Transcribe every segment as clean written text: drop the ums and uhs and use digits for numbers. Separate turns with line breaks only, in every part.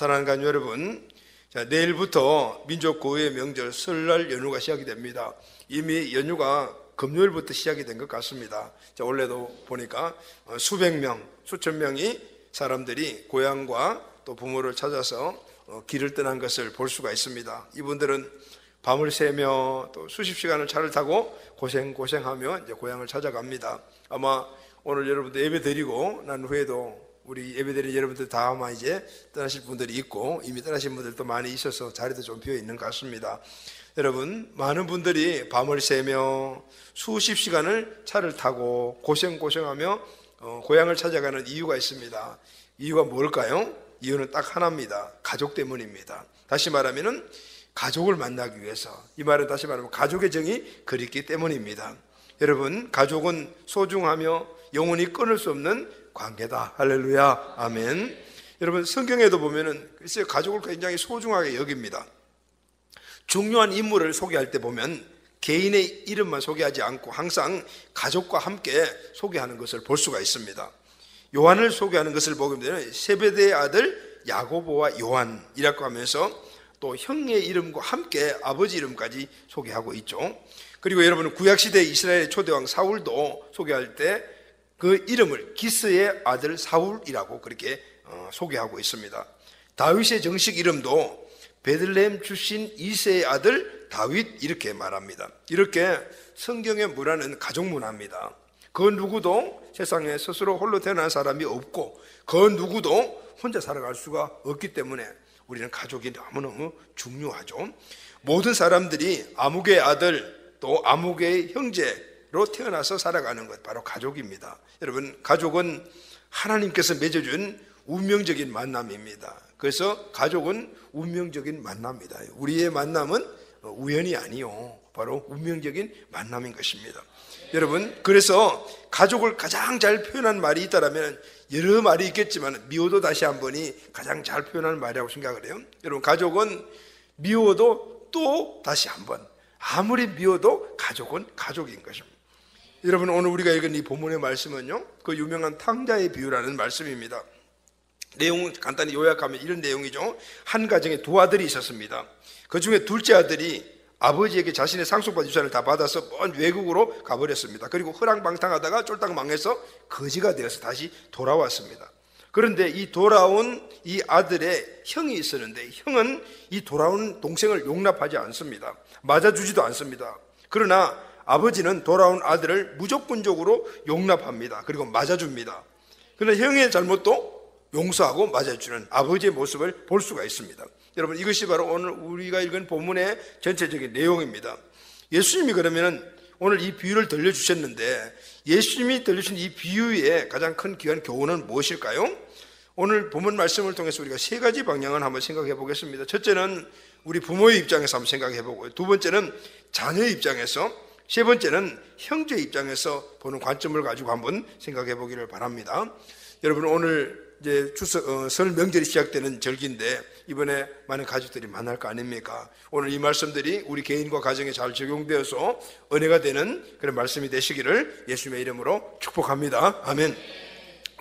사랑하는 가족 여러분, 자, 내일부터 민족구호의 명절 설날 연휴가 시작이 됩니다. 이미 연휴가 금요일부터 시작이 된 것 같습니다. 자, 원래도 보니까 수백 명, 수천 명이 사람들이 고향과 또 부모를 찾아서 길을 떠난 것을 볼 수가 있습니다. 이분들은 밤을 새며 또 수십 시간을 차를 타고 고생하며 이제 고향을 찾아갑니다. 아마 오늘 여러분들 예배 드리고 난 후에도 우리 예배드린 여러분들 다 아마 이제 떠나실 분들이 있고 이미 떠나신 분들도 많이 있어서 자리도 좀 비어 있는 것 같습니다. 여러분, 많은 분들이 밤을 새며 수십 시간을 차를 타고 고생하며 고향을 찾아가는 이유가 있습니다. 이유가 뭘까요? 이유는 딱 하나입니다. 가족 때문입니다. 다시 말하면은 가족을 만나기 위해서, 이 말은 다시 말하면 가족의 정이 그립기 때문입니다. 여러분, 가족은 소중하며 영원히 끊을 수 없는 관계다. 할렐루야, 아멘. 여러분, 성경에도 보면은 글쎄요, 가족을 굉장히 소중하게 여깁니다. 중요한 인물을 소개할 때 보면 개인의 이름만 소개하지 않고 항상 가족과 함께 소개하는 것을 볼 수가 있습니다. 요한을 소개하는 것을 보면 세베대의 아들 야고보와 요한이라고 하면서 또 형의 이름과 함께 아버지 이름까지 소개하고 있죠. 그리고 여러분, 구약시대 이스라엘의 초대왕 사울도 소개할 때 그 이름을 기스의 아들 사울이라고 그렇게 소개하고 있습니다. 다윗의 정식 이름도 베들레헴 출신 이새의 아들 다윗 이렇게 말합니다. 이렇게 성경의 문화는 가족 문화입니다. 그 누구도 세상에 스스로 홀로 태어난 사람이 없고 그 누구도 혼자 살아갈 수가 없기 때문에 우리는 가족이 너무너무 중요하죠. 모든 사람들이 아무개의 아들 또 아무개의 형제로 태어나서 살아가는 것, 바로 가족입니다. 여러분, 가족은 하나님께서 맺어준 운명적인 만남입니다. 그래서 가족은 운명적인 만남입니다. 우리의 만남은 우연이 아니요, 바로 운명적인 만남인 것입니다. 여러분, 그래서 가족을 가장 잘 표현한 말이 있다면 여러 말이 있겠지만 미워도 다시 한 번이 가장 잘 표현하는 말이라고 생각을 해요. 여러분, 가족은 미워도 또 다시 한 번, 아무리 미워도 가족은 가족인 것입니다. 여러분, 오늘 우리가 읽은 이 본문의 말씀은요, 그 유명한 탕자의 비유라는 말씀입니다. 내용은 간단히 요약하면 이런 내용이죠. 한 가정에 두 아들이 있었습니다. 그 중에 둘째 아들이 아버지에게 자신의 상속받은 유산을 다 받아서 먼 외국으로 가버렸습니다. 그리고 허랑방탕하다가 쫄딱 망해서 거지가 되어서 다시 돌아왔습니다. 그런데 이 돌아온 이 아들의 형이 있었는데 형은 이 돌아온 동생을 용납하지 않습니다. 맞아주지도 않습니다. 그러나 아버지는 돌아온 아들을 무조건적으로 용납합니다. 그리고 맞아줍니다. 그러나 형의 잘못도 용서하고 맞아주는 아버지의 모습을 볼 수가 있습니다. 여러분, 이것이 바로 오늘 우리가 읽은 본문의 전체적인 내용입니다. 예수님이 그러면 오늘 이 비유를 들려주셨는데 예수님이 들려주신 이 비유의 가장 큰 귀한 교훈은 무엇일까요? 오늘 본문 말씀을 통해서 우리가 세 가지 방향을 한번 생각해 보겠습니다. 첫째는 우리 부모의 입장에서 한번 생각해 보고요. 두 번째는 자녀의 입장에서, 세 번째는 형제의 입장에서 보는 관점을 가지고 한번 생각해 보기를 바랍니다. 여러분, 오늘 이제 설 명절이 시작되는 절기인데 이번에 많은 가족들이 만날 거 아닙니까? 오늘 이 말씀들이 우리 개인과 가정에 잘 적용되어서 은혜가 되는 그런 말씀이 되시기를 예수님의 이름으로 축복합니다. 아멘.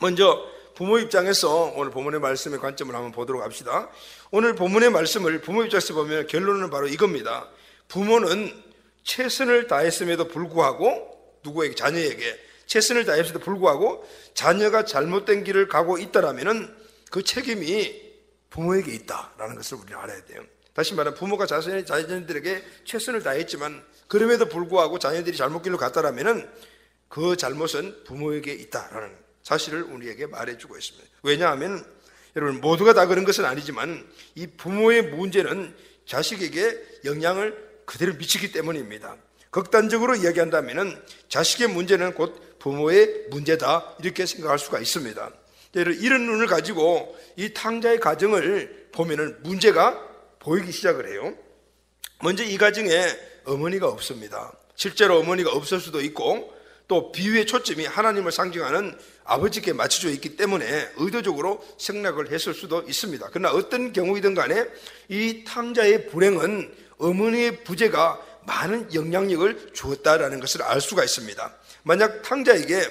먼저 부모 입장에서 오늘 본문의 말씀의 관점을 한번 보도록 합시다. 오늘 본문의 말씀을 부모 입장에서 보면 결론은 바로 이겁니다. 부모는 최선을 다했음에도 불구하고 누구에게? 자녀에게 최선을 다했음에도 불구하고 자녀가 잘못된 길을 가고 있다라면 그 책임이 부모에게 있다라는 것을 우리는 알아야 돼요. 다시 말하면 부모가 자녀들에게 최선을 다했지만 그럼에도 불구하고 자녀들이 잘못 길로 갔다라면 그 잘못은 부모에게 있다라는 사실을 우리에게 말해주고 있습니다. 왜냐하면 여러분, 모두가 다 그런 것은 아니지만 이 부모의 문제는 자식에게 영향을 그대로 미치기 때문입니다. 극단적으로 이야기한다면 자식의 문제는 곧 부모의 문제다, 이렇게 생각할 수가 있습니다. 이런 눈을 가지고 이 탕자의 가정을 보면은 문제가 보이기 시작을 해요. 먼저 이 가정에 어머니가 없습니다. 실제로 어머니가 없을 수도 있고 또 비유의 초점이 하나님을 상징하는 아버지께 맞춰져 있기 때문에 의도적으로 생략을 했을 수도 있습니다. 그러나 어떤 경우이든 간에 이 탕자의 불행은 어머니의 부재가 많은 영향력을 주었다라는 것을 알 수가 있습니다. 만약 탕자에게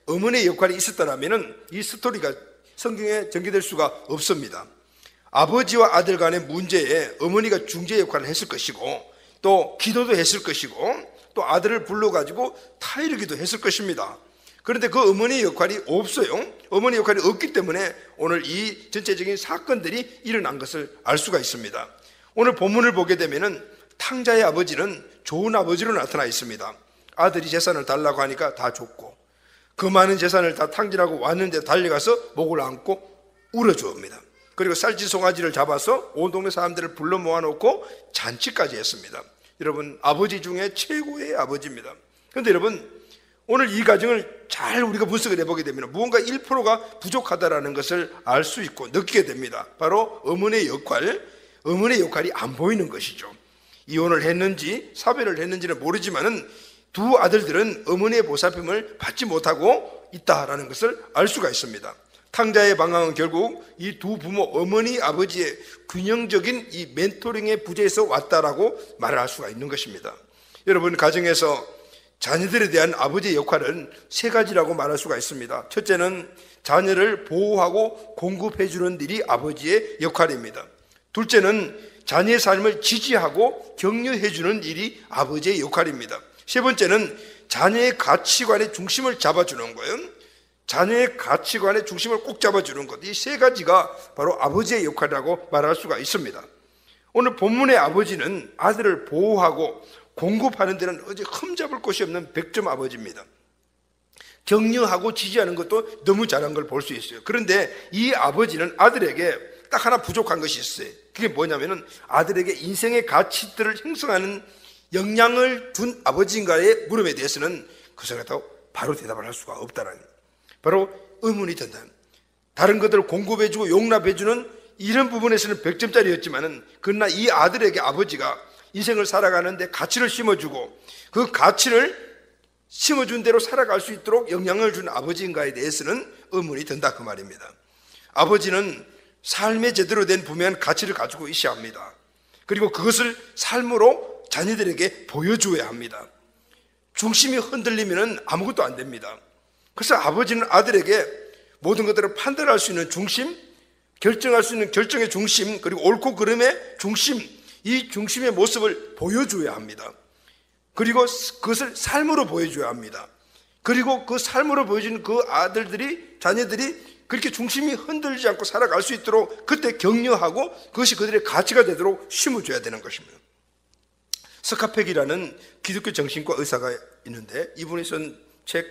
어머니의 역할이 있었다면 이 스토리가 성경에 전개될 수가 없습니다. 아버지와 아들 간의 문제에 어머니가 중재 역할을 했을 것이고, 또 기도도 했을 것이고, 또 아들을 불러가지고 타이르기도 했을 것입니다. 그런데 그 어머니 역할이 없어요. 어머니 역할이 없기 때문에 오늘 이 전체적인 사건들이 일어난 것을 알 수가 있습니다. 오늘 본문을 보게 되면은 탕자의 아버지는 좋은 아버지로 나타나 있습니다. 아들이 재산을 달라고 하니까 다 줬고, 그 많은 재산을 다 탕진하고 왔는데 달려가서 목을 안고 울어주옵니다. 그리고 쌀지 송아지를 잡아서 온 동네 사람들을 불러 모아놓고 잔치까지 했습니다. 여러분, 아버지 중에 최고의 아버지입니다. 그런데 여러분, 오늘 이 가정을 잘 우리가 분석을 해보게 되면 무언가 1%가 부족하다는 것을 알 수 있고 느끼게 됩니다. 바로 어머니의 역할이 안 보이는 것이죠. 이혼을 했는지 사별을 했는지는 모르지만은 두 아들들은 어머니의 보살핌을 받지 못하고 있다라는 것을 알 수가 있습니다. 탕자의 방황은 결국 이 두 부모, 어머니, 아버지의 균형적인 이 멘토링의 부재에서 왔다라고 말할 수가 있는 것입니다. 여러분, 가정에서 자녀들에 대한 아버지의 역할은 세 가지라고 말할 수가 있습니다. 첫째는 자녀를 보호하고 공급해주는 일이 아버지의 역할입니다. 둘째는 자녀의 삶을 지지하고 격려해주는 일이 아버지의 역할입니다. 세 번째는 자녀의 가치관의 중심을 잡아주는 거예요. 자녀의 가치관의 중심을 꼭 잡아주는 것, 이 세 가지가 바로 아버지의 역할이라고 말할 수가 있습니다. 오늘 본문의 아버지는 아들을 보호하고 공급하는 데는 어디 흠잡을 곳이 없는 100점 아버지입니다. 격려하고 지지하는 것도 너무 잘한 걸 볼 수 있어요. 그런데 이 아버지는 아들에게 딱 하나 부족한 것이 있어요. 그게 뭐냐면은 아들에게 인생의 가치들을 형성하는 영향을 준 아버지인가의 물음에 대해서는 그 사람이 바로 대답을 할 수가 없다는 거예요. 바로 의문이 든다. 다른 것들을 공급해주고 용납해주는 이런 부분에서는 100점짜리였지만은 그러나 이 아들에게 아버지가 인생을 살아가는데 가치를 심어주고 그 가치를 심어준 대로 살아갈 수 있도록 영향을 준 아버지인가에 대해서는 의문이 든다, 그 말입니다. 아버지는 삶에 제대로 된 분명한 가치를 가지고 있어야 합니다. 그리고 그것을 삶으로 자녀들에게 보여줘야 합니다. 중심이 흔들리면 아무것도 안 됩니다. 그래서 아버지는 아들에게 모든 것들을 판단할 수 있는 중심, 결정할 수 있는 결정의 중심, 그리고 옳고 그름의 중심, 이 중심의 모습을 보여줘야 합니다. 그리고 그것을 삶으로 보여줘야 합니다. 그리고 그 삶으로 보여주는 그 아들들이, 자녀들이 그렇게 중심이 흔들리지 않고 살아갈 수 있도록 그때 격려하고 그것이 그들의 가치가 되도록 심어줘야 되는 것입니다. 스카펙이라는 기독교 정신과 의사가 있는데 이분이 쓴 책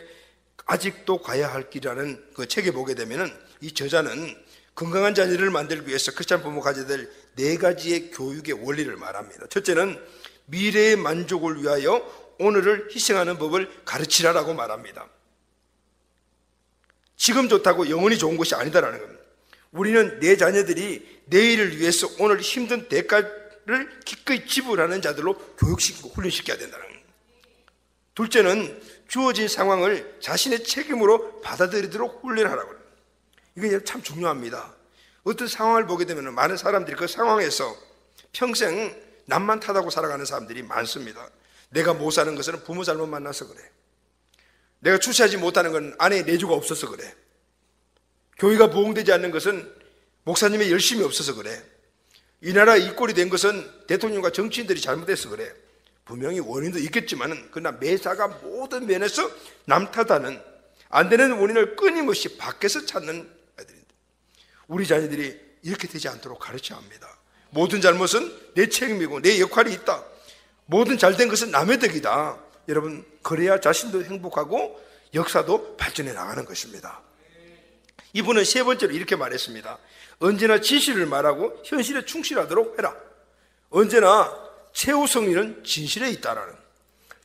아직도 가야 할 길이라는 그 책에 보게 되면은 이 저자는 건강한 자녀를 만들기 위해서 크리스찬 부모가 가져야 될 4가지의 교육의 원리를 말합니다. 첫째는 미래의 만족을 위하여 오늘을 희생하는 법을 가르치라라고 말합니다. 지금 좋다고 영원히 좋은 것이 아니다라는 겁니다. 우리는 내 자녀들이 내일을 위해서 오늘 힘든 대가를 기꺼이 지불하는 자들로 교육시키고 훈련시켜야 된다는 겁니다. 둘째는 주어진 상황을 자신의 책임으로 받아들이도록 훈련하라고 합니다. 이게 참 중요합니다. 어떤 상황을 보게 되면 많은 사람들이 그 상황에서 평생 남만 탓하고 살아가는 사람들이 많습니다. 내가 못 사는 것은 부모 잘못 만나서 그래. 내가 출세하지 못하는 건 아내의 내조가 없어서 그래. 교회가 부흥되지 않는 것은 목사님의 열심이 없어서 그래. 이 나라 이 꼴이 된 것은 대통령과 정치인들이 잘못해서 그래. 분명히 원인도 있겠지만은 그러나 매사가 모든 면에서 남 탓하는, 안 되는 원인을 끊임없이 밖에서 찾는 아이들인데, 우리 자녀들이 이렇게 되지 않도록 가르쳐야 합니다. 모든 잘못은 내 책임이고 내 역할이 있다. 모든 잘된 것은 남의 덕이다. 여러분, 그래야 자신도 행복하고 역사도 발전해 나가는 것입니다. 이분은 세 번째로 이렇게 말했습니다. 언제나 진실을 말하고 현실에 충실하도록 해라. 언제나 최우선위는 진실에 있다라는,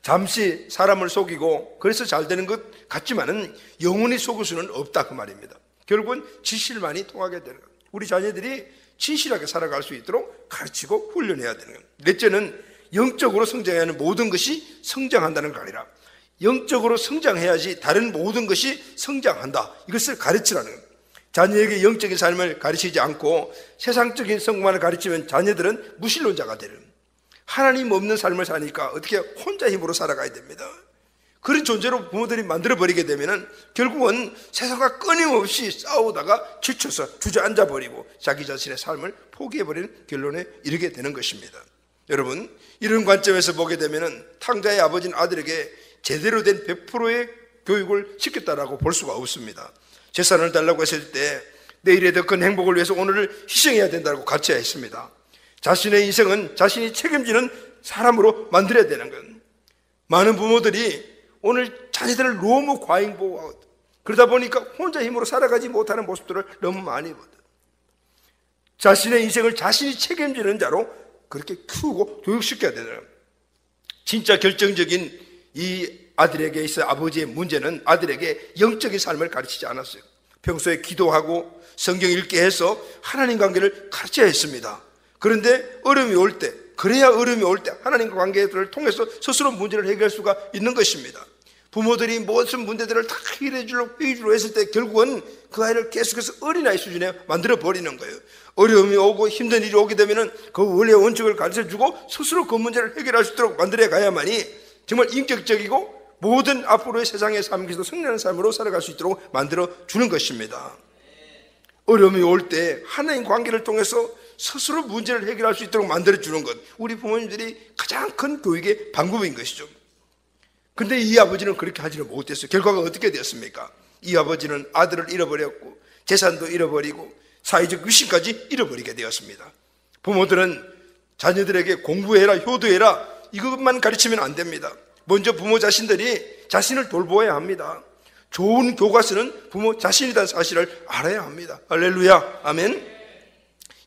잠시 사람을 속이고 그래서 잘 되는 것 같지만은 영원히 속을 수는 없다, 그 말입니다. 결국은 진실만이 통하게 되는 겁니다. 우리 자녀들이 진실하게 살아갈 수 있도록 가르치고 훈련해야 되는 겁니다. 넷째는 영적으로 성장해야 하는 모든 것이 성장한다는 거 아니라 영적으로 성장해야지 다른 모든 것이 성장한다, 이것을 가르치라는 겁니다. 자녀에게 영적인 삶을 가르치지 않고 세상적인 성공만을 가르치면 자녀들은 무신론자가 되는, 하나님 없는 삶을 사니까 어떻게 혼자 힘으로 살아가야 됩니다. 그런 존재로 부모들이 만들어버리게 되면은 결국은 세상과 끊임없이 싸우다가 지쳐서 주저앉아버리고 자기 자신의 삶을 포기해버리는 결론에 이르게 되는 것입니다. 여러분, 이런 관점에서 보게 되면은 탕자의 아버지는 아들에게 제대로 된 100%의 교육을 시켰다라고 볼 수가 없습니다. 재산을 달라고 했을 때 내일의 더 큰 행복을 위해서 오늘을 희생해야 된다고 가르쳐했습니다. 자신의 인생은 자신이 책임지는 사람으로 만들어야 되는 것. 많은 부모들이 오늘 자녀들을 너무 과잉보호하고 그러다 보니까 혼자 힘으로 살아가지 못하는 모습들을 너무 많이 보다. 자신의 인생을 자신이 책임지는 자로 그렇게 키우고 교육시켜야 되는. 진짜 결정적인 이 아들에게 있어 아버지의 문제는 아들에게 영적인 삶을 가르치지 않았어요. 평소에 기도하고 성경 읽게 해서 하나님 관계를 가르쳐야 했습니다. 그런데 어려움이 올 때, 그래야 어려움이 올 때 하나님과 관계를 통해서 스스로 문제를 해결할 수가 있는 것입니다. 부모들이 무슨 문제들을 다 해결해주려고 했을 때 결국은 그 아이를 계속해서 어린아이 수준에 만들어버리는 거예요. 어려움이 오고 힘든 일이 오게 되면 그 원래의 원칙을 가르쳐주고 스스로 그 문제를 해결할 수 있도록 만들어 가야만이 정말 인격적이고 모든 앞으로의 세상의 삶에서 승리하는 삶으로 살아갈 수 있도록 만들어주는 것입니다. 어려움이 올 때 하나님 관계를 통해서 스스로 문제를 해결할 수 있도록 만들어주는 것, 우리 부모님들이 가장 큰 교육의 방법인 것이죠. 근데 이 아버지는 그렇게 하지를 못했어요. 결과가 어떻게 되었습니까? 이 아버지는 아들을 잃어버렸고 재산도 잃어버리고 사회적 위신까지 잃어버리게 되었습니다. 부모들은 자녀들에게 공부해라, 효도해라 이것만 가르치면 안 됩니다. 먼저 부모 자신들이 자신을 돌보아야 합니다. 좋은 교과서는 부모 자신이라는 사실을 알아야 합니다. 할렐루야, 아멘.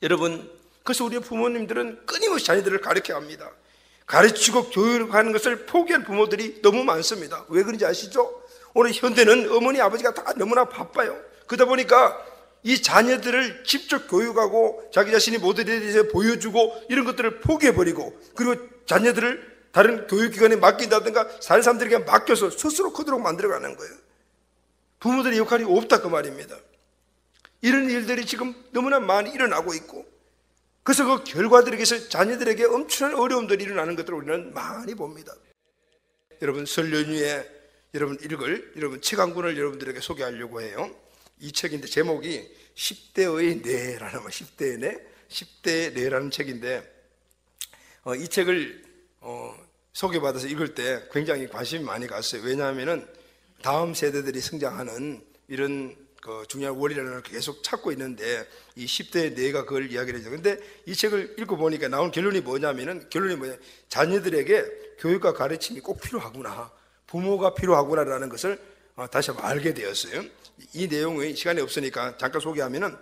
여러분, 그래서 우리 부모님들은 끊임없이 자녀들을 가르쳐야 합니다. 가르치고 교육하는 것을 포기한 부모들이 너무 많습니다. 왜 그런지 아시죠? 오늘 현대는 어머니 아버지가 다 너무나 바빠요. 그러다 보니까 이 자녀들을 직접 교육하고 자기 자신이 모델에 대해서 보여주고 이런 것들을 포기해버리고 그리고 자녀들을 다른 교육기관에 맡긴다든가 다른 사람들에게 맡겨서 스스로 크도록 만들어가는 거예요. 부모들의 역할이 없다 그 말입니다. 이런 일들이 지금 너무나 많이 일어나고 있고 그래서 그 결과들에게서 자녀들에게 엄청난 어려움들이 일어나는 것들을 우리는 많이 봅니다. 여러분, 설 연휴에 여러분 읽을 여러분 책 한 권을 여러분들에게 소개하려고 해요. 이 책인데 제목이 10대의 뇌라는 10대의 뇌, 10대의 뇌라는 책인데 이 책을 소개받아서 읽을 때 굉장히 관심이 많이 갔어요. 왜냐하면은 다음 세대들이 성장하는 이런 중요한 원리를 계속 찾고 있는데 이 10대의 뇌가 그걸 이야기를 해요. 근데 이 책을 읽어보니까 나온 결론이 뭐냐면은 자녀들에게 교육과 가르침이 꼭 필요하구나, 부모가 필요하구나라는 것을 다시 한번 알게 되었어요. 이 내용의 시간이 없으니까 잠깐 소개하면은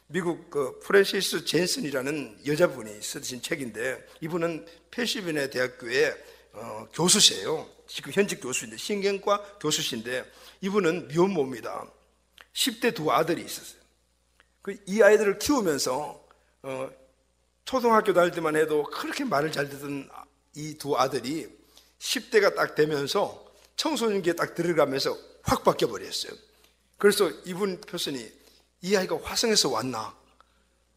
미국 프랜시스 젠슨이라는 여자분이 쓰신 책인데 이분은 펜실베니아 대학교의 교수세요. 지금 현직 교수인데 신경과 교수신데 이분은 미혼모입니다. 10대 두 아들이 있었어요. 이 아이들을 키우면서 초등학교 다닐 때만 해도 그렇게 말을 잘 듣던 이 두 아들이 10대가 딱 되면서 청소년기에 딱 들어가면서 확 바뀌어 버렸어요. 그래서 이분 표현이 이 아이가 화성에서 왔나?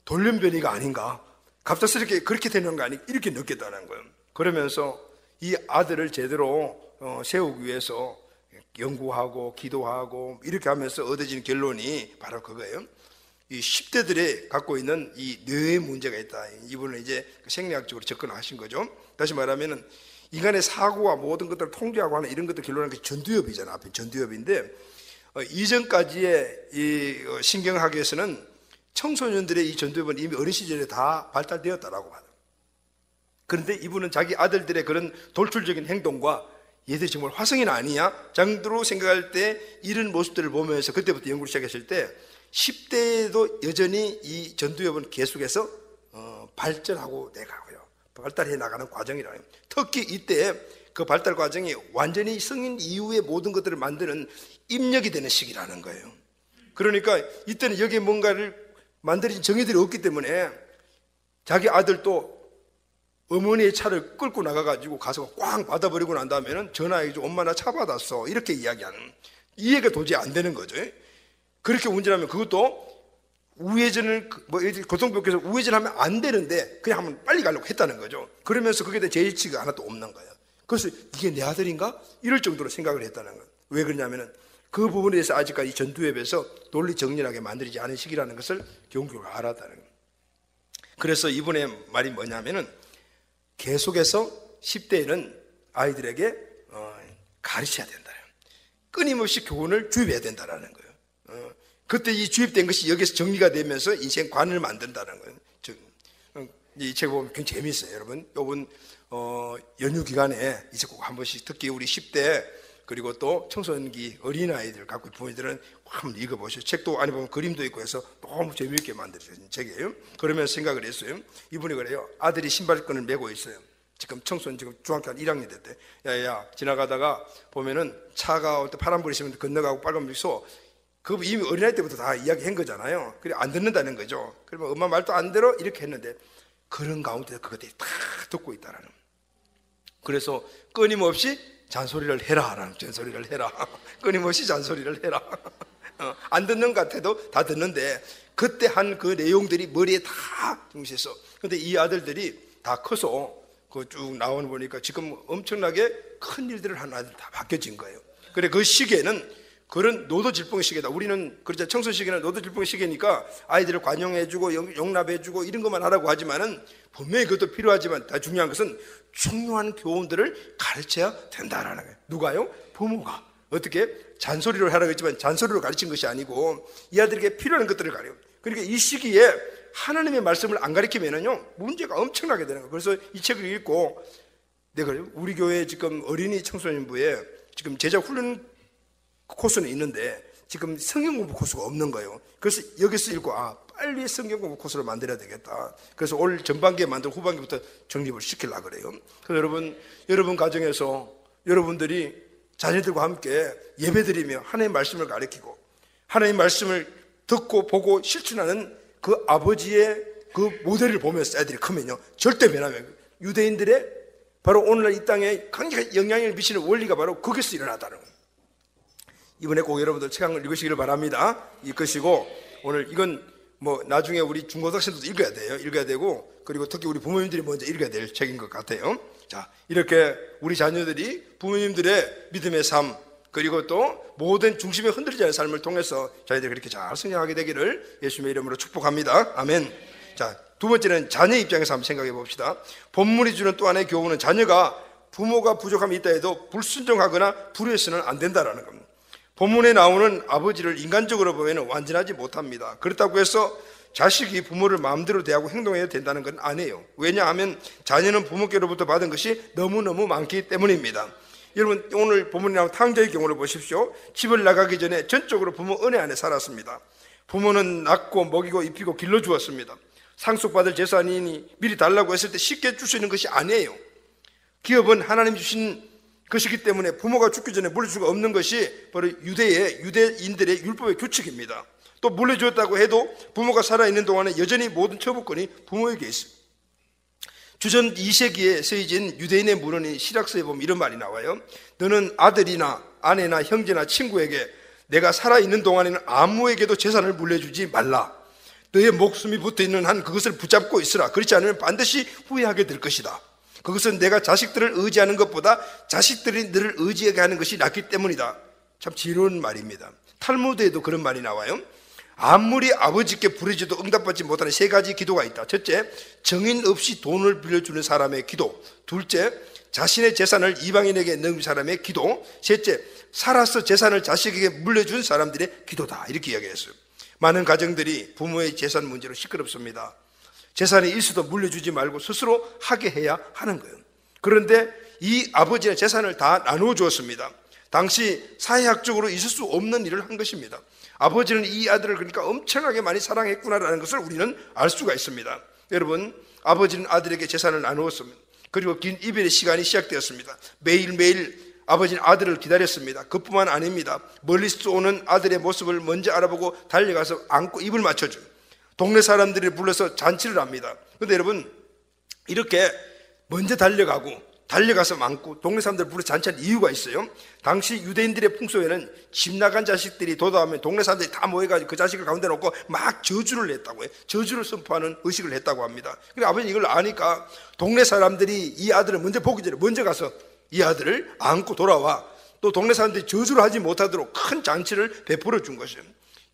돌연변이가 아닌가? 갑작스럽게 그렇게 되는 거 아닌가? 이렇게 느꼈다는 거예요. 그러면서 이 아들을 제대로 세우기 위해서 연구하고 기도하고 이렇게 하면서 얻어진 결론이 바로 그거예요. 이 10대들이 갖고 있는 이 뇌에 문제가 있다. 이분은 이제 생리학적으로 접근하신 거죠. 다시 말하면은 인간의 사고와 모든 것들을 통제하고 하는 이런 것들 결론은 전두엽이잖아. 앞에 전두엽인데 이전까지의 이 신경학에서는 청소년들의 이 전두엽은 이미 어린 시절에 다 발달되었다라고 봐요. 그런데 이분은 자기 아들들의 그런 돌출적인 행동과 얘들이 정말 화성인 아니냐 정도로 생각할 때 이런 모습들을 보면서 그때부터 연구를 시작했을 때 10대에도 여전히 이 전두엽은 계속해서 발전하고 내가고요. 발달해 나가는 과정이라요. 특히 이때 그 발달 과정이 완전히 성인 이후의 모든 것들을 만드는 입력이 되는 시기라는 거예요. 그러니까 이때는 여기에 뭔가를 만들어진 정의들이 없기 때문에 자기 아들도 어머니의 차를 끌고 나가가지고 가서 꽝 받아버리고 난 다음에는 전화해줘. 엄마 나 차 받았어. 이렇게 이야기하는. 이해가 도저히 안 되는 거죠. 그렇게 운전하면 그것도 우회전을 고등법에서 우회전하면 안 되는데 그냥 한번 빨리 가려고 했다는 거죠. 그러면서 그게 대해 제일치가 하나도 없는 거예요. 그래서 이게 내 아들인가? 이럴 정도로 생각을 했다는 거예요. 왜 그러냐면은 그 부분에 대해서 아직까지 전두엽에서 논리 정연하게 만들지 않은 시기라는 것을 교훈교가 알았다는 거예요. 그래서 이분의 말이 뭐냐면은 계속해서 10대에는 아이들에게 가르쳐야 된다. 끊임없이 교훈을 주입해야 된다는 거예요. 그때 이 주입된 것이 여기서 정리가 되면서 인생관을 만든다는 거예요. 이 책 보면 굉장히 재미있어요, 여러분. 이번 연휴 기간에 이제 꼭 한 번씩, 특히 우리 10대 그리고 또 청소년기 어린아이들 갖고 부모님들은 한번 읽어보세요. 책도 안에 보면 그림도 있고 해서 너무 재미있게 만들어진 책이에요. 그러면서 생각을 했어요. 이분이 그래요. 아들이 신발끈을 메고 있어요. 지금 청소년, 지금 중학교 한 1학년 됐대. 야야, 지나가다가 보면은 차가 파란불이 있으면 건너가고 빨간불이 있어. 그거 이미 어린아이 때부터 다 이야기한 거잖아요. 그래 안 듣는다는 거죠. 그러면 엄마 말도 안 들어? 이렇게 했는데 그런 가운데 그것들이 다 듣고 있다라는. 그래서 끊임없이 잔소리를 해라. 잔소리를 해라. 끊임없이 잔소리를 해라. 안 듣는 것 같아도 다 듣는데 그때 한 그 내용들이 머리에 다 중시했어. 근데 이 아들들이 다 커서 그 쭉 나오는 보니까 지금 엄청나게 큰 일들을 한 아들 다 바뀌어진 거예요. 그래 그 시기에는 그런 노도질풍의 시기다. 우리는 그렇죠. 청소 시기는 노도질풍의 시기니까 아이들을 관용해주고 용납해주고 이런 것만 하라고 하지만은 분명히 그것도 필요하지만 더 중요한 것은 중요한 교훈들을 가르쳐야 된다라는 거예요. 누가요? 부모가. 어떻게? 잔소리를 하라고 했지만 잔소리로 가르친 것이 아니고 이 아들에게 필요한 것들을 가르쳐. 그러니까 이 시기에 하나님의 말씀을 안 가르치면은요 문제가 엄청나게 되는 거예요. 그래서 이 책을 읽고 내가 우리 교회 지금 어린이 청소년부에 지금 제자 훈련 코스는 있는데 지금 성경 공부 코스가 없는 거예요. 그래서 여기서 읽고 빨리 성경 공부 코스를 만들어야 되겠다. 그래서 올 전반기에 만들고 후반기부터 정립을 시키려고 그래요. 그래서 여러분 가정에서 여러분들이 자녀들과 함께 예배드리며 하나님의 말씀을 가르치고 하나님의 말씀을 듣고 보고 실천하는 그 아버지의 그 모델을 보면서 애들이 크면요 절대 변하면 유대인들의 바로 오늘날 이 땅에 강력한 영향을 미치는 원리가 바로 거기서 일어나다는 거예요. 이번에 꼭 여러분들 책 한 권 읽으시기를 바랍니다. 읽으시고 오늘 이건 뭐 나중에 우리 중고등학생들도 읽어야 돼요. 읽어야 되고 그리고 특히 우리 부모님들이 먼저 읽어야 될 책인 것 같아요. 자, 이렇게 우리 자녀들이 부모님들의 믿음의 삶 그리고 또 모든 중심에 흔들리지 않은 삶을 통해서 자녀들이 그렇게 잘 성장하게 되기를 예수님의 이름으로 축복합니다. 아멘. 자, 두 번째는 자녀 입장에서 한번 생각해 봅시다. 본문이 주는 또 하나의 교훈은 자녀가 부모가 부족함이 있다 해도 불순종하거나 불효해서는 안 된다라는 겁니다. 본문에 나오는 아버지를 인간적으로 보면 완전하지 못합니다. 그렇다고 해서 자식이 부모를 마음대로 대하고 행동해야 된다는 건 아니에요. 왜냐하면 자녀는 부모께로부터 받은 것이 너무너무 많기 때문입니다. 여러분 오늘 본문에 나온 탕자의 경우를 보십시오. 집을 나가기 전에 전적으로 부모 은혜 안에 살았습니다. 부모는 낳고 먹이고 입히고 길러주었습니다. 상속받을 재산이니 미리 달라고 했을 때 쉽게 줄 수 있는 것이 아니에요. 기업은 하나님 주신 것이기 때문에 부모가 죽기 전에 물릴 수가 없는 것이 바로 유대인들의 율법의 규칙입니다. 또 물려주었다고 해도 부모가 살아있는 동안에 여전히 모든 처분권이 부모에게 있습니다. 주전 2세기에 쓰여진 유대인의 문헌인 시락서에 보면 이런 말이 나와요. 너는 아들이나 아내나 형제나 친구에게 내가 살아있는 동안에는 아무에게도 재산을 물려주지 말라. 너의 목숨이 붙어있는 한 그것을 붙잡고 있으라. 그렇지 않으면 반드시 후회하게 될 것이다. 그것은 내가 자식들을 의지하는 것보다 자식들이 너를 의지하게 하는 것이 낫기 때문이다. 참 지혜로운 말입니다. 탈무드에도 그런 말이 나와요. 아무리 아버지께 부르짖어도 응답받지 못하는 세 가지 기도가 있다. 첫째, 정인 없이 돈을 빌려주는 사람의 기도. 둘째, 자신의 재산을 이방인에게 넘긴 사람의 기도. 셋째, 살아서 재산을 자식에게 물려준 사람들의 기도다. 이렇게 이야기했어요. 많은 가정들이 부모의 재산 문제로 시끄럽습니다. 재산이 있어도 물려주지 말고 스스로 하게 해야 하는 거예요. 그런데 이 아버지의 재산을 다 나누어 주었습니다. 당시 사회학적으로 있을 수 없는 일을 한 것입니다. 아버지는 이 아들을 그러니까 엄청나게 많이 사랑했구나라는 것을 우리는 알 수가 있습니다. 여러분, 아버지는 아들에게 재산을 나누었습니다. 그리고 긴 이별의 시간이 시작되었습니다. 매일매일 아버지는 아들을 기다렸습니다. 그뿐만 아닙니다. 멀리서 오는 아들의 모습을 먼저 알아보고 달려가서 안고 입을 맞춰줘요. 동네 사람들이 불러서 잔치를 합니다. 그런데 여러분, 이렇게 먼저 달려가서 안고 동네 사람들을 불러 잔치한 이유가 있어요. 당시 유대인들의 풍속에는 집 나간 자식들이 도도하면 동네 사람들이 다 모여가지고 그 자식을 가운데 놓고 막 저주를 했다고 해요. 저주를 선포하는 의식을 했다고 합니다. 그래서 아버지는 이걸 아니까 동네 사람들이 이 아들을 먼저 보기 전에 먼저 가서 이 아들을 안고 돌아와. 또 동네 사람들이 저주를 하지 못하도록 큰 잔치를 베풀어 준 것이에요.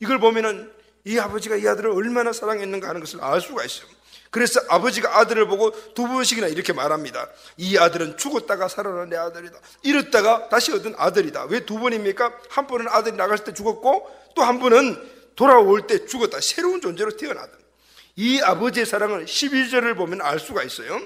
이걸 보면은 이 아버지가 이 아들을 얼마나 사랑했는가 하는 것을 알 수가 있어요. 그래서 아버지가 아들을 보고 두 번씩이나 이렇게 말합니다. 이 아들은 죽었다가 살아난 내 아들이다. 잃었다가 다시 얻은 아들이다. 왜 두 번입니까? 한 번은 아들이 나갔을 때 죽었고 또 한 번은 돌아올 때 죽었다. 새로운 존재로 태어나다. 이 아버지의 사랑을 12절을 보면 알 수가 있어요.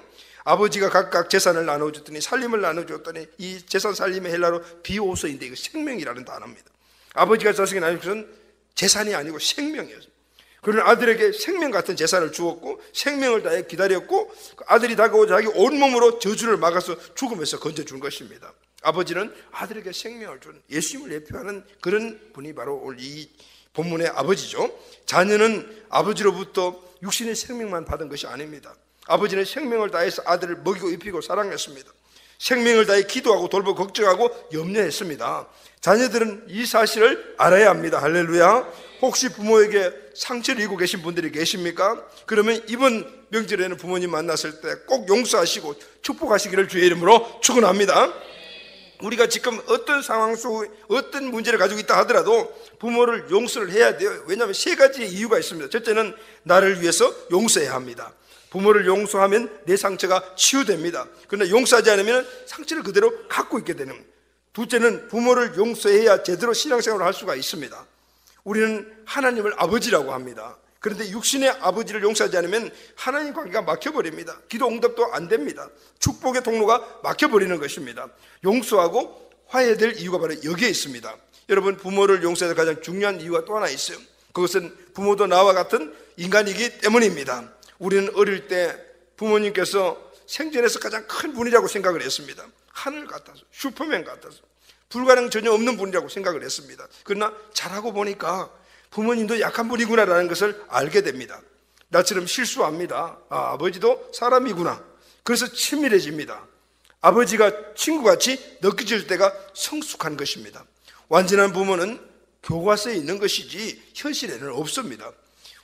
아버지가 각각 재산을 나눠줬더니 살림을 나눠줬더니 이 재산 살림의 헬라로 비오소인데 이거 생명이라는 단어입니다. 아버지가 자식에게 나눈 것은 재산이 아니고 생명이었어요. 그런 아들에게 생명 같은 재산을 주었고 생명을 다해 기다렸고 아들이 다가오자 자기 온몸으로 저주를 막아서 죽음에서 건져준 것입니다. 아버지는 아들에게 생명을 주는 예수님을 예표하는 그런 분이 바로 오늘 이 본문의 아버지죠. 자녀는 아버지로부터 육신의 생명만 받은 것이 아닙니다. 아버지는 생명을 다해서 아들을 먹이고 입히고 사랑했습니다. 생명을 다해 기도하고 돌보고 걱정하고 염려했습니다. 자녀들은 이 사실을 알아야 합니다. 할렐루야. 혹시 부모에게 상처를 입고 계신 분들이 계십니까? 그러면 이번 명절에는 부모님 만났을 때 꼭 용서하시고 축복하시기를 주의 이름으로 축원합니다. 우리가 지금 어떤 상황 속 어떤 문제를 가지고 있다 하더라도 부모를 용서를 해야 돼요. 왜냐하면 세 가지의 이유가 있습니다. 첫째는 나를 위해서 용서해야 합니다. 부모를 용서하면 내 상처가 치유됩니다. 그러나 용서하지 않으면 상처를 그대로 갖고 있게 되는. 둘째는 부모를 용서해야 제대로 신앙생활을 할 수가 있습니다. 우리는 하나님을 아버지라고 합니다. 그런데 육신의 아버지를 용서하지 않으면 하나님 관계가 막혀버립니다. 기도 응답도 안 됩니다. 축복의 통로가 막혀버리는 것입니다. 용서하고 화해될 이유가 바로 여기에 있습니다. 여러분, 부모를 용서해야 될 가장 중요한 이유가 또 하나 있어요. 그것은 부모도 나와 같은 인간이기 때문입니다. 우리는 어릴 때 부모님께서 생전에서 가장 큰 분이라고 생각을 했습니다. 하늘 같아서, 슈퍼맨 같아서, 불가능 전혀 없는 분이라고 생각을 했습니다. 그러나 자라고 보니까 부모님도 약한 분이구나라는 것을 알게 됩니다. 나처럼 실수합니다. 아버지도 사람이구나. 그래서 친밀해집니다. 아버지가 친구같이 느껴질 때가 성숙한 것입니다. 완전한 부모는 교과서에 있는 것이지 현실에는 없습니다.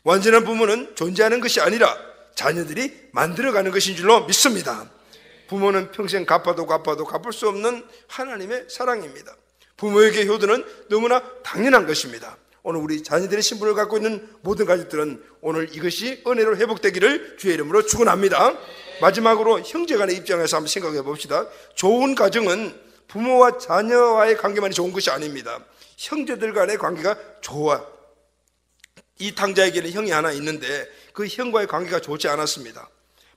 완전한 부모는 존재하는 것이 아니라 자녀들이 만들어가는 것인 줄로 믿습니다. 부모는 평생 갚아도 갚을 수 없는 하나님의 사랑입니다. 부모에게 효도는 너무나 당연한 것입니다. 오늘 우리 자녀들의 신분을 갖고 있는 모든 가족들은 오늘 이것이 은혜로 회복되기를 주의 이름으로 축원합니다. 마지막으로 형제간의 입장에서 한번 생각해 봅시다. 좋은 가정은 부모와 자녀와의 관계만이 좋은 것이 아닙니다. 형제들 간의 관계가 좋아. 이 탕자에게는 형이 하나 있는데 그 형과의 관계가 좋지 않았습니다.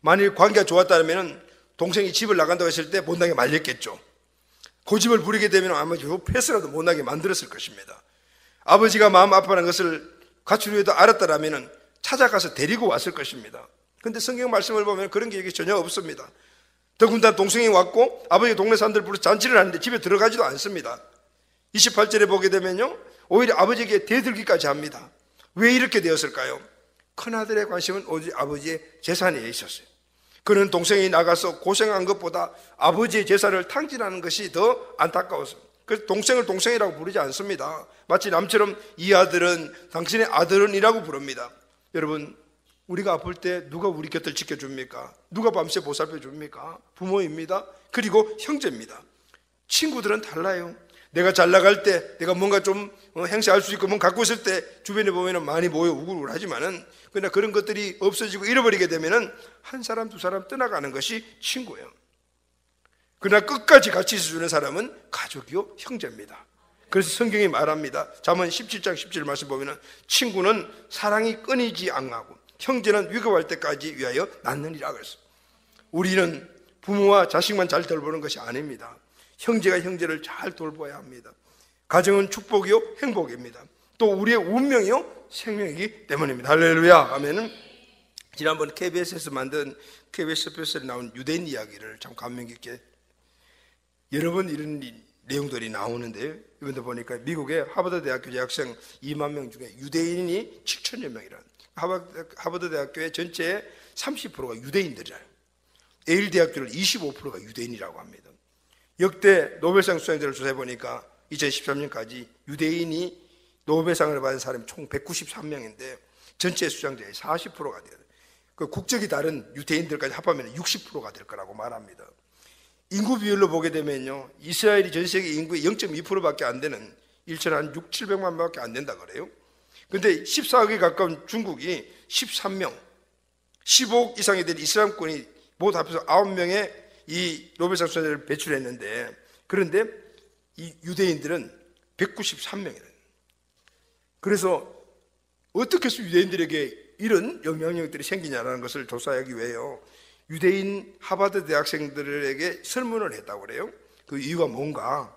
만일 관계가 좋았다면 동생이 집을 나간다고 했을 때 못나게 말렸겠죠. 고집을 부리게 되면 아마 패스라도 못나게 만들었을 것입니다. 아버지가 마음 아파하는 것을 가출해도 알았다라면 찾아가서 데리고 왔을 것입니다. 그런데 성경 말씀을 보면 그런 게 여기 전혀 없습니다. 더군다나 동생이 왔고 아버지가 동네 사람들 부르서 잔치를 하는데 집에 들어가지도 않습니다. 28절에 보게 되면요, 오히려 아버지에게 대들기까지 합니다. 왜 이렇게 되었을까요? 큰아들의 관심은 오직 아버지의 재산에 있었어요. 그는 동생이 나가서 고생한 것보다 아버지의 재산을 탕진하는 것이 더 안타까웠어요. 그래서 동생을 동생이라고 부르지 않습니다. 마치 남처럼 이 아들은 당신의 아들은이라고 부릅니다. 여러분, 우리가 아플 때 누가 우리 곁을 지켜줍니까? 누가 밤새 보살펴 줍니까? 부모입니다. 그리고 형제입니다. 친구들은 달라요. 내가 잘 나갈 때, 내가 뭔가 좀 행사할 수 있고 뭔가 갖고 있을 때 주변에 보면 많이 모여 우글우글 하지만은 그러나 그런 것들이 없어지고 잃어버리게 되면은 한 사람 두 사람 떠나가는 것이 친구예요. 그러나 끝까지 같이 있어주는 사람은 가족이요, 형제입니다. 그래서 성경이 말합니다. 잠언 17장 17절 말씀 보면은 친구는 사랑이 끊이지 않고 형제는 위급할 때까지 위하여 낳느니라 그랬어요. 우리는 부모와 자식만 잘 돌보는 것이 아닙니다. 형제가 형제를 잘 돌봐야 합니다. 가정은 축복이요, 행복입니다. 또 우리의 운명이요, 생명이기 때문입니다. 할렐루야. 아멘은. 지난번 KBS에서 만든 KBS 스페셜에 나온 유대인 이야기를 참 감명 깊게 여러 번 이런 내용들이 나오는데요. 이번에 보니까 미국의 하버드 대학교 재학생 2만 명 중에 유대인이 7천여 명이라. 하버드 대학교의 전체의 30%가 유대인들이에요. 예일 대학교는 25%가 유대인이라고 합니다. 역대 노벨상 수상자를 조사해 보니까 2013년까지 유대인이 노벨상을 받은 사람이 총 193명인데 전체 수상자의 40%가 돼요. 그 국적이 다른 유대인들까지 합하면 60%가 될 거라고 말합니다. 인구 비율로 보게 되면요, 이스라엘이 전 세계 인구의 0.2%밖에 안 되는 1,600~700만 밖에 안 된다 그래요. 근데 14억에 가까운 중국이 13명, 15억 이상이 된 이슬람권이 모두 합해서 9명의 이 노벨상 수상자를 배출했는데, 그런데 이 유대인들은 193명이래요. 그래서 어떻게 해서 유대인들에게 이런 영향력들이 생기냐라는 것을 조사하기 위해요, 유대인 하버드 대학생들에게 설문을 했다고 그래요. 그 이유가 뭔가,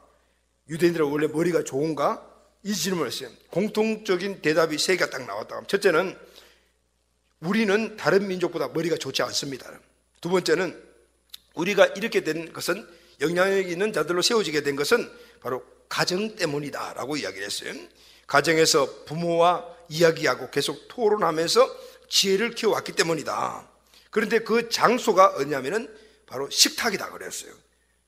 유대인들은 원래 머리가 좋은가? 이 질문을 했어요. 공통적인 대답이 3개가 딱 나왔다고. 첫째는 우리는 다른 민족보다 머리가 좋지 않습니다. 두 번째는 우리가 이렇게 된 것은, 영향력 있는 자들로 세워지게 된 것은 바로 가정 때문이다 라고 이야기를 했어요. 가정에서 부모와 이야기하고 계속 토론하면서 지혜를 키워왔기 때문이다. 그런데 그 장소가 어디냐면은 바로 식탁이다 그랬어요.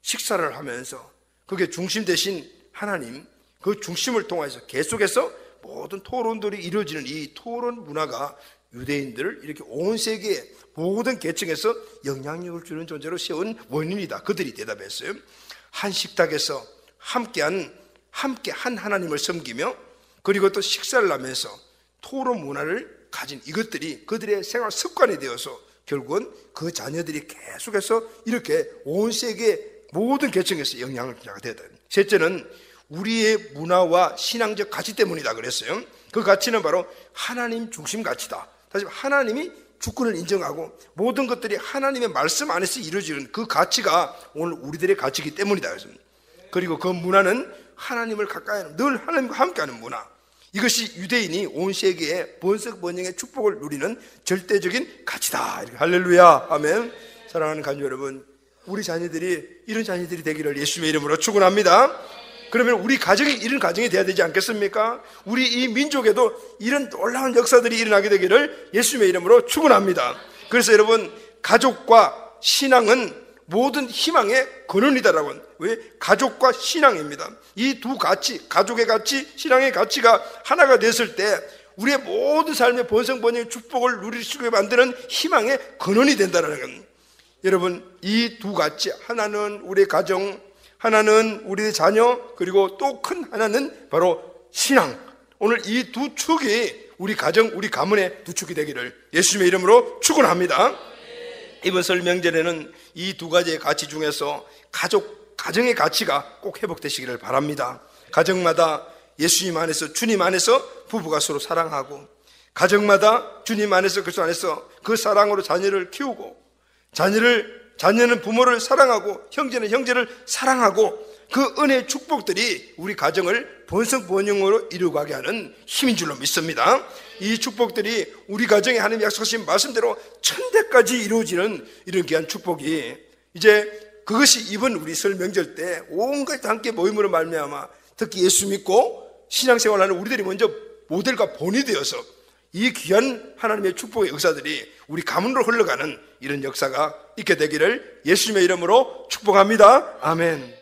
식사를 하면서 그게 중심 대신 하나님, 그 중심을 통해서 계속해서 모든 토론들이 이루어지는 이 토론 문화가 유대인들을 이렇게 온 세계의 모든 계층에서 영향력을 주는 존재로 세운 원인이다. 그들이 대답했어요. 한 식탁에서 함께 한 하나님을 섬기며, 그리고 또 식사를 하면서 토론 문화를 가진 이것들이 그들의 생활 습관이 되어서 결국은 그 자녀들이 계속해서 이렇게 온 세계 모든 계층에서 영향을 되었다. 셋째는 우리의 문화와 신앙적 가치 때문이다 그랬어요. 그 가치는 바로 하나님 중심 가치다. 다시 말해 하나님이 주권을 인정하고 모든 것들이 하나님의 말씀 안에서 이루어지는 그 가치가 오늘 우리들의 가치이기 때문이다. 그리고 그 문화는 하나님을 가까이 하는, 늘 하나님과 함께하는 문화. 이것이 유대인이 온 세계에 번석 번영의 축복을 누리는 절대적인 가치다. 할렐루야, 아멘. 사랑하는 가족 여러분, 우리 자녀들이 이런 자녀들이 되기를 예수님의 이름으로 축원합니다. 그러면 우리 가정이 이런 가정이 돼야 되지 않겠습니까? 우리 이 민족에도 이런 놀라운 역사들이 일어나게 되기를 예수님의 이름으로 축원합니다. 그래서 여러분, 가족과 신앙은 모든 희망의 근원이다라고. 왜? 가족과 신앙입니다. 이 두 가치, 가족의 가치, 신앙의 가치가 하나가 됐을 때 우리의 모든 삶의 번성번영의 축복을 누릴 수 있게 만드는 희망의 근원이 된다는 건, 여러분, 이 두 가치, 하나는 우리의 가정, 하나는 우리의 자녀, 그리고 또 큰 하나는 바로 신앙. 오늘 이 두 축이 우리 가정, 우리 가문의 두 축이 되기를 예수님의 이름으로 축원합니다. 이번 설 명절에는 이 두 가지의 가치 중에서 가정의 가치가 꼭 회복되시기를 바랍니다. 가정마다 예수님 안에서, 주님 안에서 부부가 서로 사랑하고, 가정마다 주님 안에서, 그리스도 안에서 그 사랑으로 자녀를 키우고, 자녀는 부모를 사랑하고, 형제는 형제를 사랑하고, 그 은혜의 축복들이 우리 가정을 번성번영으로 이루어가게 하는 힘인 줄로 믿습니다. 이 축복들이 우리 가정에 하나님이 약속하신 말씀대로 천대까지 이루어지는 이런 귀한 축복이, 이제 그것이 이번 우리 설 명절 때 온갖 함께 모임으로 말미암아 특히 예수 믿고 신앙생활하는 우리들이 먼저 모델과 본이 되어서 이 귀한 하나님의 축복의 역사들이 우리 가문으로 흘러가는 이런 역사가 있게 되기를 예수님의 이름으로 축복합니다. 아멘.